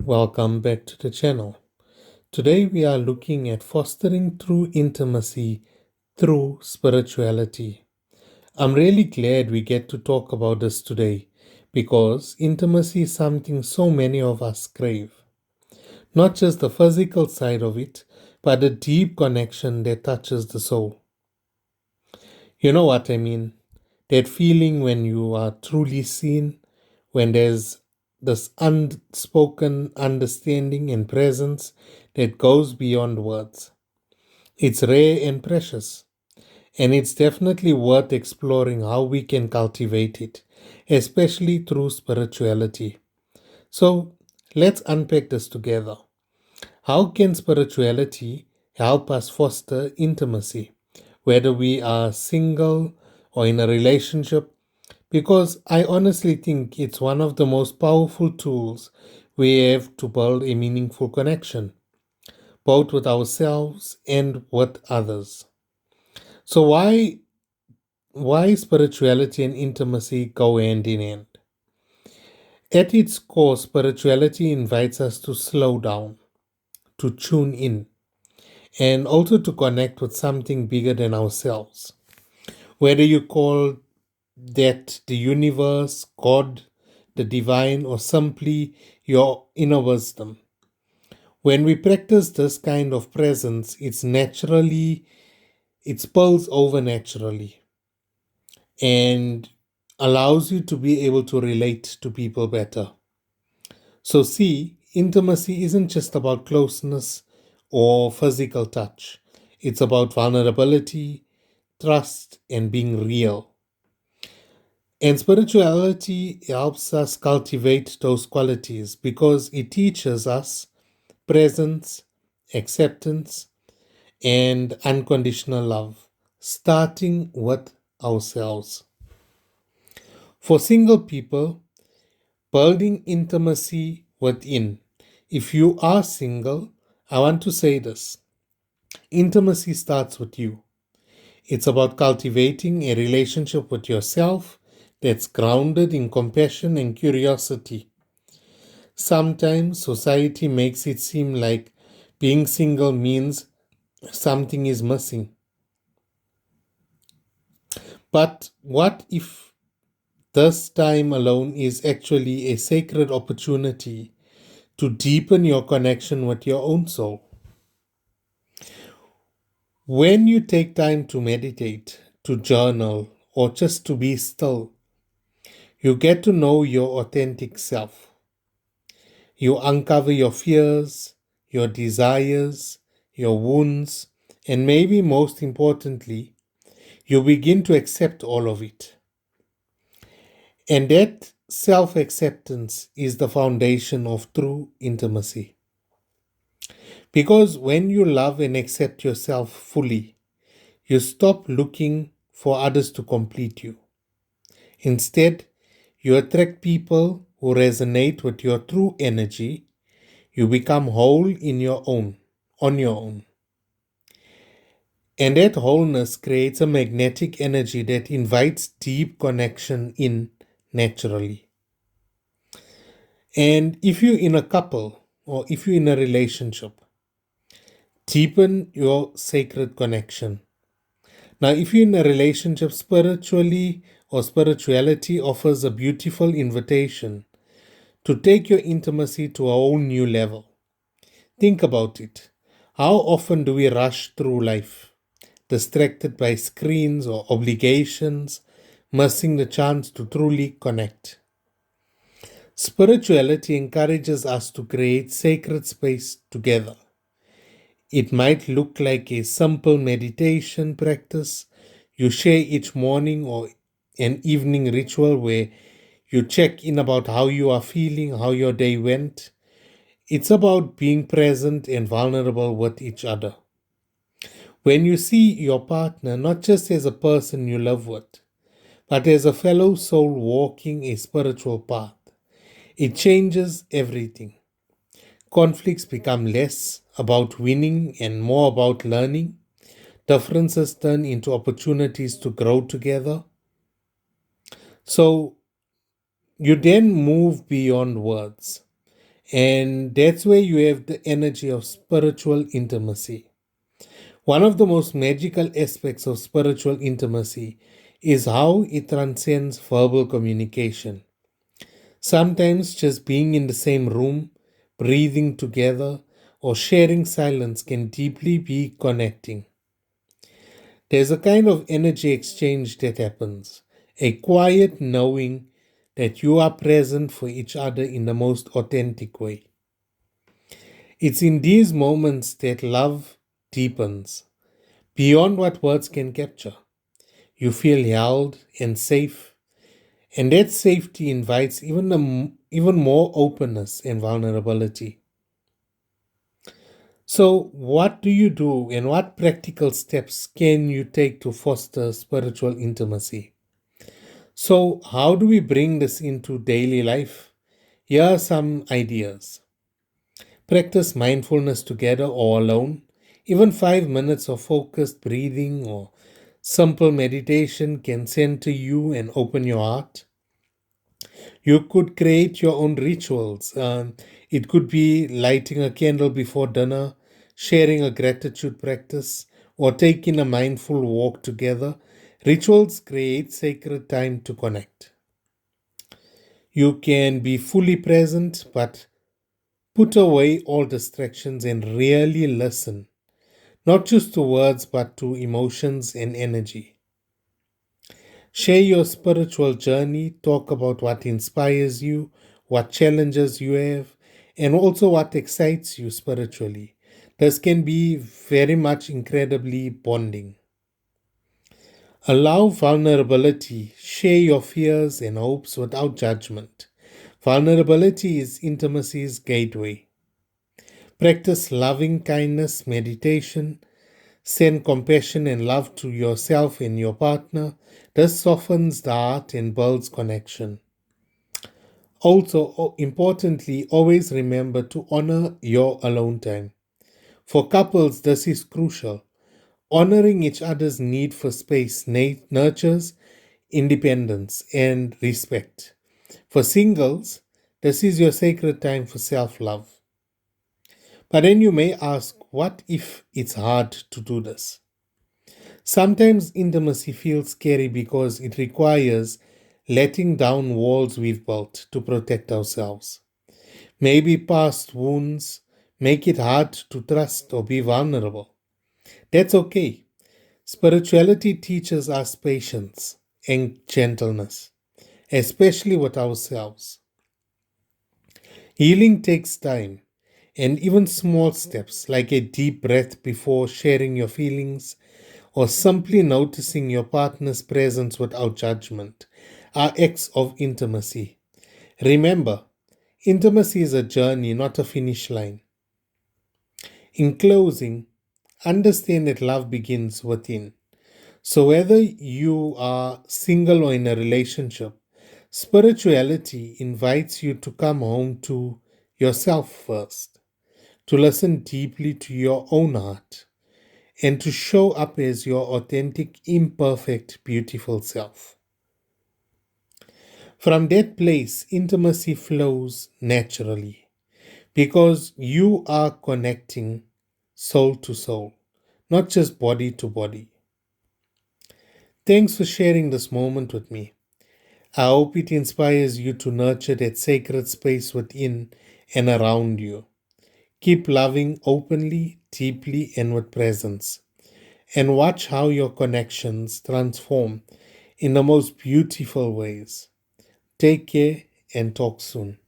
welcome back to the channel. Today we are looking at fostering true intimacy through spirituality. I'm really glad we get to talk about this today because intimacy is something so many of us crave. Not just the physical side of it, but a deep connection that touches the soul. You know what I mean? That feeling when you are truly seen, when there's this unspoken understanding and presence that goes beyond words. It's rare and precious, and it's definitely worth exploring how we can cultivate it, especially through spirituality. So, let's unpack this together. How can spirituality help us foster intimacy, whether we are single or in a relationship? Because I honestly think it's one of the most powerful tools we have to build a meaningful connection, both with ourselves and with others. So why spirituality and intimacy go hand in hand? At its core, spirituality invites us to slow down, to tune in, and also to connect with something bigger than ourselves. Whether you call that the universe, God, the divine, or simply your inner wisdom. When we practice this kind of presence, it spills over naturally and allows you to be able to relate to people better. So, see, intimacy isn't just about closeness or physical touch, it's about vulnerability, trust, and being real. And spirituality helps us cultivate those qualities because it teaches us presence, acceptance, and unconditional love, starting with ourselves. For single people, building intimacy within. If you are single, I want to say this: intimacy starts with you. It's about cultivating a relationship with yourself that's grounded in compassion and curiosity. Sometimes society makes it seem like being single means something is missing. But what if this time alone is actually a sacred opportunity to deepen your connection with your own soul? When you take time to meditate, to journal, or just to be still, you get to know your authentic self. You uncover your fears, your desires, your wounds, and maybe most importantly, you begin to accept all of it. And that self acceptance is the foundation of true intimacy. Because when you love and accept yourself fully, you stop looking for others to complete you. Instead, you attract people who resonate with your true energy. You become whole on your own. And that wholeness creates a magnetic energy that invites deep connection in naturally. And if you're in a couple or if you're in a relationship, deepen your sacred connection. Now, if you're in a relationship spiritually or spirituality offers a beautiful invitation to take your intimacy to a whole new level. Think about it. How often do we rush through life, distracted by screens or obligations, missing the chance to truly connect? Spirituality encourages us to create sacred space together. It might look like a simple meditation practice you share each morning or an evening ritual where you check in about how you are feeling, how your day went. It's about being present and vulnerable with each other. When you see your partner not just as a person you live with, but as a fellow soul walking a spiritual path, it changes everything. Conflicts become less about winning and more about learning. Differences turn into opportunities to grow together. So you then move beyond words And that's where you have the energy of spiritual intimacy. One of the most magical aspects of spiritual intimacy is how it transcends verbal communication. Sometimes just being in the same room, breathing together, or sharing silence can deeply be connecting. There's a kind of energy exchange that happens, a quiet knowing that you are present for each other in the most authentic way. It's in these moments that love deepens beyond what words can capture. You feel held and safe, and that safety invites even more openness and vulnerability. So, what do you do, and what practical steps can you take to foster spiritual intimacy? So, how do we bring this into daily life? Here are some ideas. Practice mindfulness together or alone. Even 5 minutes of focused breathing or simple meditation can center you and open your heart. You could create your own rituals. It could be lighting a candle before dinner, sharing a gratitude practice, or taking a mindful walk together. Rituals create sacred time to connect. You can be fully present, but put away all distractions and really listen, not just to words, but to emotions and energy. Share your spiritual journey, talk about what inspires you, what challenges you have, and also what excites you spiritually. This can be very much incredibly bonding. Allow vulnerability, share your fears and hopes without judgment. Vulnerability is intimacy's gateway. Practice loving kindness, meditation, send compassion and love to yourself and your partner. This softens the heart and builds connection. Also, importantly, always remember to honor your alone time. For couples, this is crucial. Honoring each other's need for space nurtures independence and respect. For singles, this is your sacred time for self love. But then you may ask, what if it's hard to do this? Sometimes intimacy feels scary because it requires letting down walls we've built to protect ourselves. Maybe past wounds make it hard to trust or be vulnerable. That's okay. Spirituality teaches us patience and gentleness, especially with ourselves. Healing takes time, and even small steps like a deep breath before sharing your feelings or simply noticing your partner's presence without judgment are acts of intimacy. Remember, intimacy is a journey, not a finish line. In closing, understand that love begins within. So, whether you are single or in a relationship, spirituality invites you to come home to yourself first, to listen deeply to your own heart, and to show up as your authentic, imperfect, beautiful self. From that place, intimacy flows naturally because you are connecting soul to soul, not just body to body. Thanks for sharing this moment with me. I hope it inspires you to nurture that sacred space within and around you. Keep loving openly, deeply, and with presence. And watch how your connections transform in the most beautiful ways. Take care and talk soon.